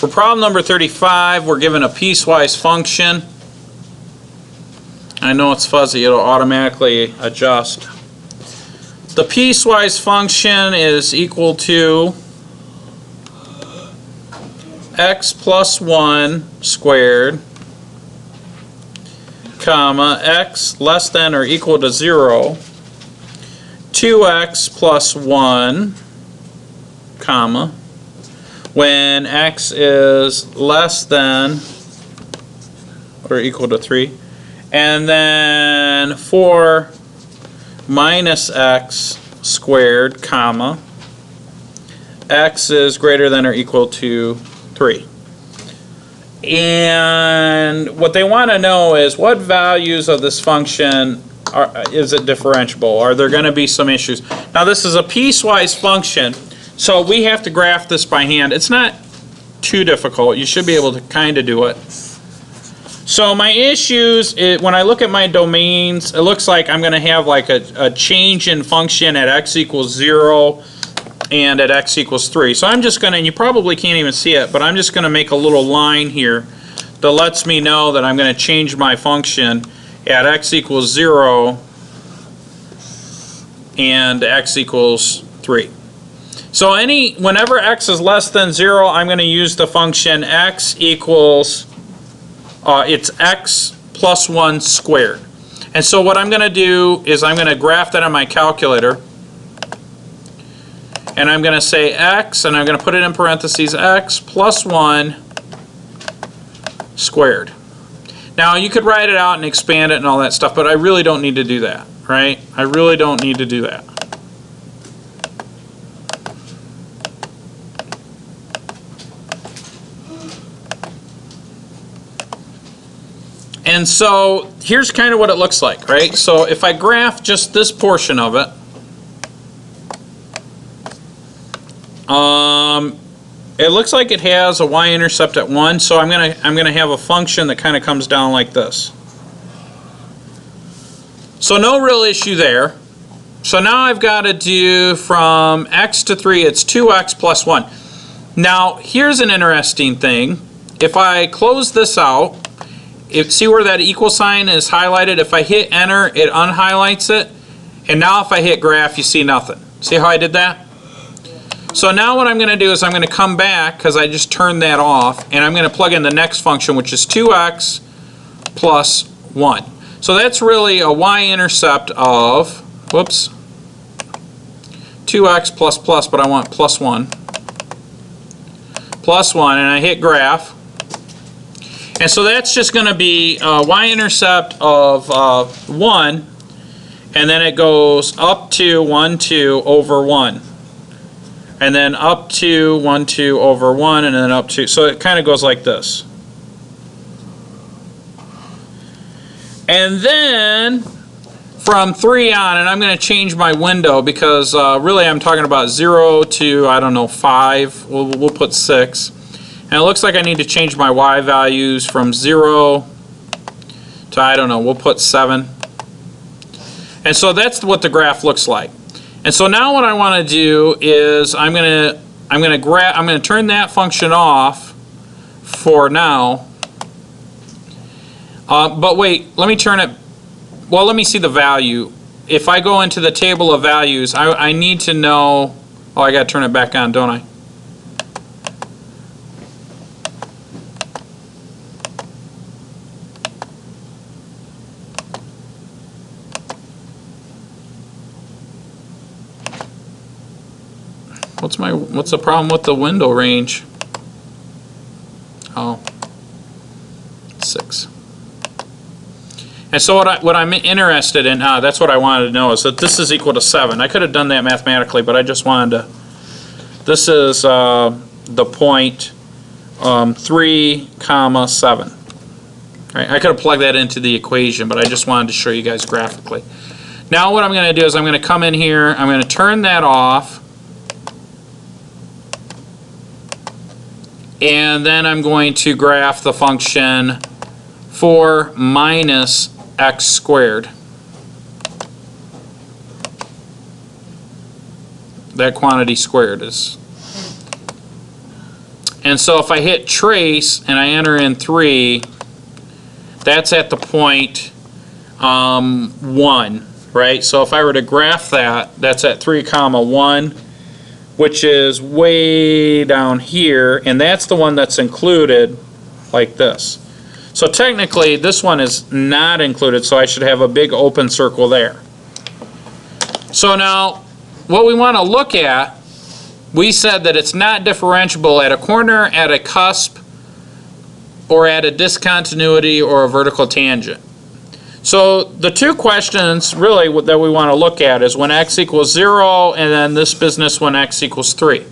For problem number 35, we're given a piecewise function. I know it's fuzzy, it'll automatically adjust. The piecewise function is equal to x plus 1 squared, comma, x less than or equal to 0, 2x plus 1, comma, when x is less than or equal to 3, and then 4 minus x squared, comma, x is greater than or equal to 3. And what they want to know is what values of this function is it differentiable? Are there going to be some issues? Now this is a piecewise function, so we have to graph this by hand. It's not too difficult. You should be able to kind of do it. So my issues, when I look at my domains, it looks like I'm going to have like a change in function at x equals 0 and at x equals 3. So I'm just going to, and you probably can't even see it, but I'm just going to make a little line here that lets me know that I'm going to change my function at x equals 0 and x equals 3. So whenever x is less than 0, I'm going to use the function x equals, it's x plus 1 squared. And so what I'm going to do is I'm going to graph that on my calculator. And I'm going to say x, and I'm going to put it in parentheses, x plus 1 squared. Now you could write it out and expand it and all that stuff, but I really don't need to do that, right? I really don't need to do that. And so here's kind of what it looks like, right? So if I graph just this portion of it, it looks like it has a y-intercept at 1, so I'm gonna have a function that kind of comes down like this. So no real issue there. So now I've got to do from x to 3, it's 2x plus 1. Now here's an interesting thing. If I close this out, see where that equal sign is highlighted? If I hit enter, it unhighlights it. And now if I hit graph, you see nothing. See how I did that? So now what I'm going to do is I'm going to come back, because I just turned that off, and I'm going to plug in the next function, which is 2x plus 1. So that's really a y-intercept of, whoops, 2x plus plus, but I want plus 1. Plus 1, and I hit graph. And so that's just going to be a y-intercept of 1, and then it goes up to 1, 2 over 1. And then up to 1, 2 over 1, and then up to, so it kind of goes like this. And then from 3 on, and I'm going to change my window because really I'm talking about 0 to, I don't know, 5. We'll put 6. And it looks like I need to change my y values from 0 to, I don't know, we'll put 7. And so that's what the graph looks like. And so now what I want to do is I'm going to turn that function off for now. But wait, let me turn it, well, let me see the value. If I go into the table of values, I need to know, oh, I got to turn it back on, don't I? What's the problem with the window range? Oh, 6. And so what I'm interested in, that's what I wanted to know, is that this is equal to 7. I could have done that mathematically, but I just wanted to, this is the point 3 comma 7. Right, I could have plugged that into the equation, but I just wanted to show you guys graphically. Now what I'm going to do is I'm going to come in here, I'm going to turn that off, and then I'm going to graph the function 4 minus x squared. That quantity squared is. And so if I hit trace and I enter in 3, that's at the point 1, right? So if I were to graph that, that's at 3, 1, which is way down here, and that's the one that's included like this. So technically this one is not included, so I should have a big open circle there. So now what we want to look at, we said that it's not differentiable at a corner, at a cusp, or at a discontinuity or a vertical tangent. So the two questions really that we want to look at is when x equals 0 and then this business when x equals 3.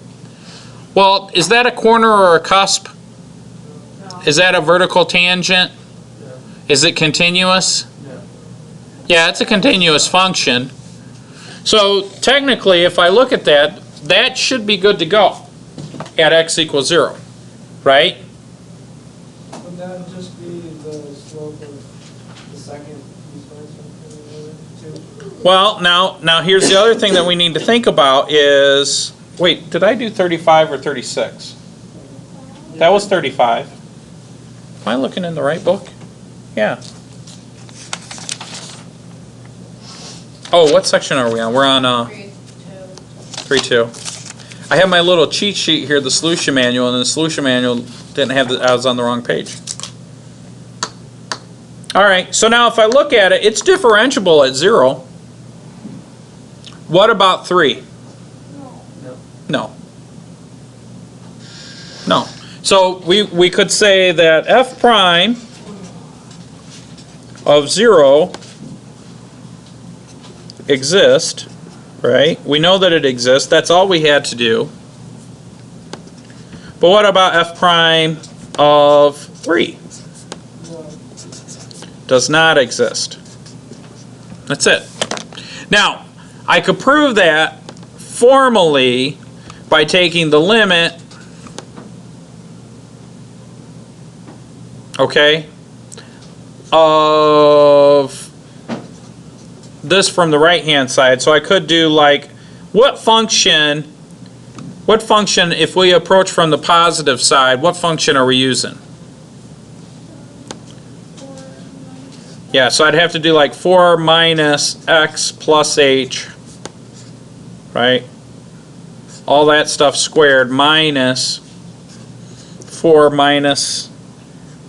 Well, is that a corner or a cusp? No. Is that a vertical tangent? No. Is it continuous? No. Yeah, it's a continuous function. So technically, if I look at that, that should be good to go at x equals 0, right? Would that just be the slope of the second piecewise function? Well, now here's the other thing that we need to think about is, wait, did I do 35 or 36? That was 35. Am I looking in the right book? Yeah. Oh, what section are we on? We're on 3.2. I have my little cheat sheet here, the solution manual, and the solution manual didn't have I was on the wrong page. All right, so now if I look at it, it's differentiable at 0. What about 3? No. No. So we could say that f prime of 0 exists, right? We know that it exists. That's all we had to do. But what about f prime of 3? Does not exist. That's it. Now, I could prove that formally by taking the limit, okay, of this from the right hand side. So I could do like, what function if we approach from the positive side, what function are we using? Yeah, so I'd have to do like 4 minus x plus h, right? All that stuff squared minus 4 minus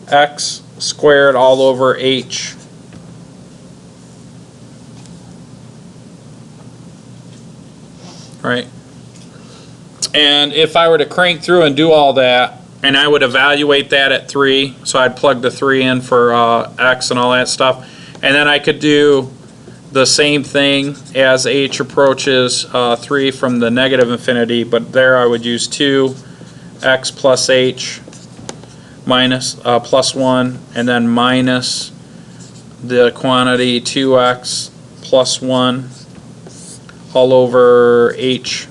x squared all over h. Right? And if I were to crank through and do all that, and I would evaluate that at 3, so I'd plug the 3 in for x and all that stuff, and then I could do the same thing as h approaches 3 from the negative infinity, but there I would use 2x plus h minus plus 1, and then minus the quantity 2x plus 1 all over h.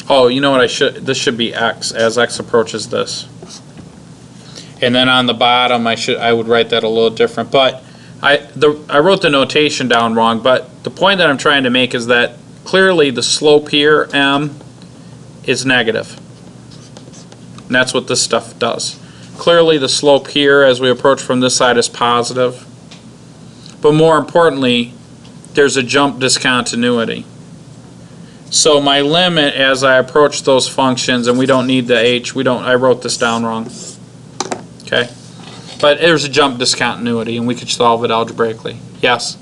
Oh, you know what this should be x as x approaches this. And then on the bottom I would write that a little different. But I wrote the notation down wrong, but the point that I'm trying to make is that clearly the slope here, m, is negative. And that's what this stuff does. Clearly the slope here as we approach from this side is positive. But more importantly, there's a jump discontinuity. So my limit as I approach those functions, and we don't need the h, I wrote this down wrong. Okay? But there's a jump discontinuity and we could solve it algebraically. Yes?